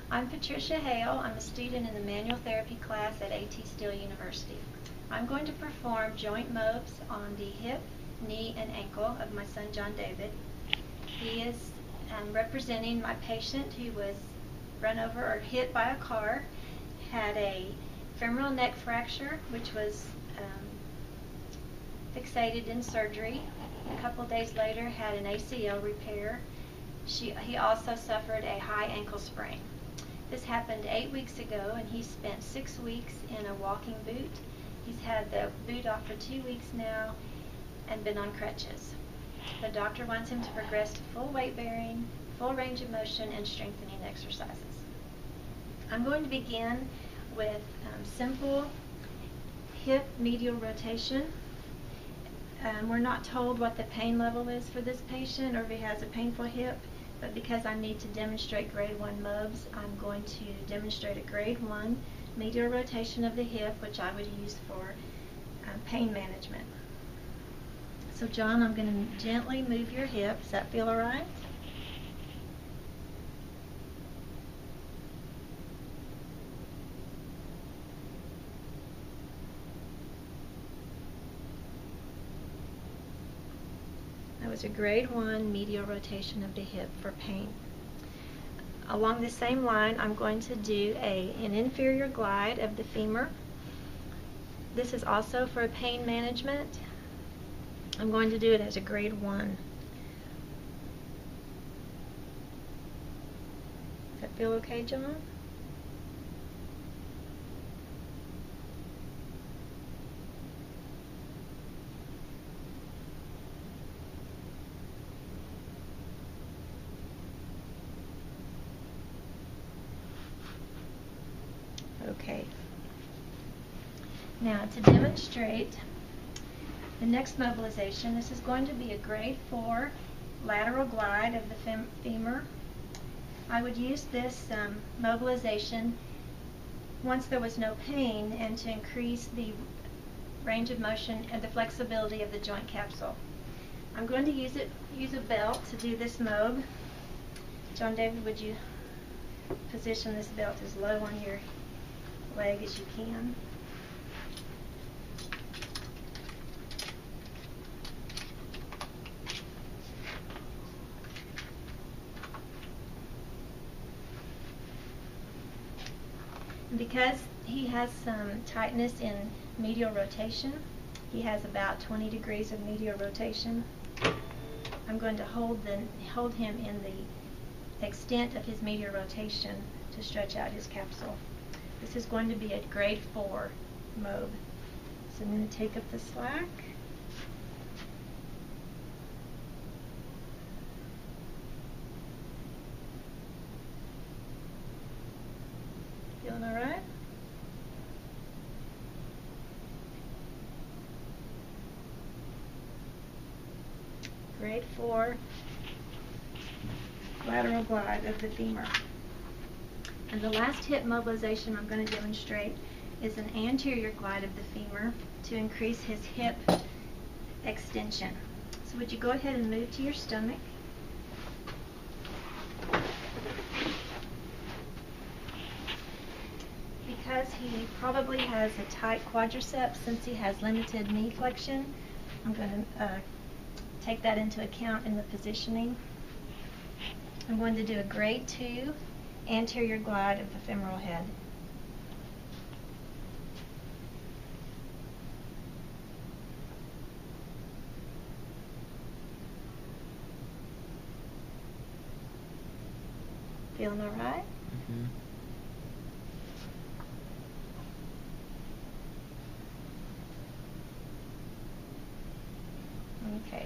I'm Patricia Haile. I'm a student in the manual therapy class at A.T. Still University. I'm going to perform joint mobs on the hip, knee, and ankle of my son John David. He is representing my patient who was run over or hit by a car, had a femoral neck fracture, which was fixated in surgery. A couple days later had an ACL repair. He also suffered a high ankle sprain. This happened 8 weeks ago, and he spent 6 weeks in a walking boot. He's had the boot off for 2 weeks now and been on crutches. The doctor wants him to progress to full weight bearing, full range of motion, and strengthening exercises. I'm going to begin with simple hip medial rotation. We're not told what the pain level is for this patient or if he has a painful hip, but because I need to demonstrate grade 1 mobs, I'm going to demonstrate a grade 1 medial rotation of the hip, which I would use for pain management. So John, I'm going to gently move your hip. Does that feel all right? That was a grade 1 medial rotation of the hip for pain. Along the same line, I'm going to do an inferior glide of the femur. This is also for pain management. I'm going to do it as a grade 1. Does that feel okay, John? Okay. Now to demonstrate the next mobilization, this is going to be a grade 4 lateral glide of the femur. I would use this mobilization once there was no pain and to increase the range of motion and the flexibility of the joint capsule. I'm going to use a belt to do this mob. John David, would you position this belt as low on your leg as you can? And because he has some tightness in medial rotation, he has about 20 degrees of medial rotation, I'm going to hold him in the extent of his medial rotation to stretch out his capsule. This is going to be a grade 4 mob. So I'm going to take up the slack. Feeling all right? Grade 4 lateral glide of the femur. And the last hip mobilization I'm going to demonstrate is an anterior glide of the femur to increase his hip extension. So would you go ahead and move to your stomach? Because he probably has a tight quadriceps since he has limited knee flexion, I'm going to take that into account in the positioning. I'm going to do a grade 2 anterior glide of the femoral head. Feeling all right? Mm-hmm. Okay.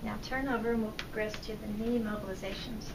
Now turn over and we'll progress to the knee mobilizations.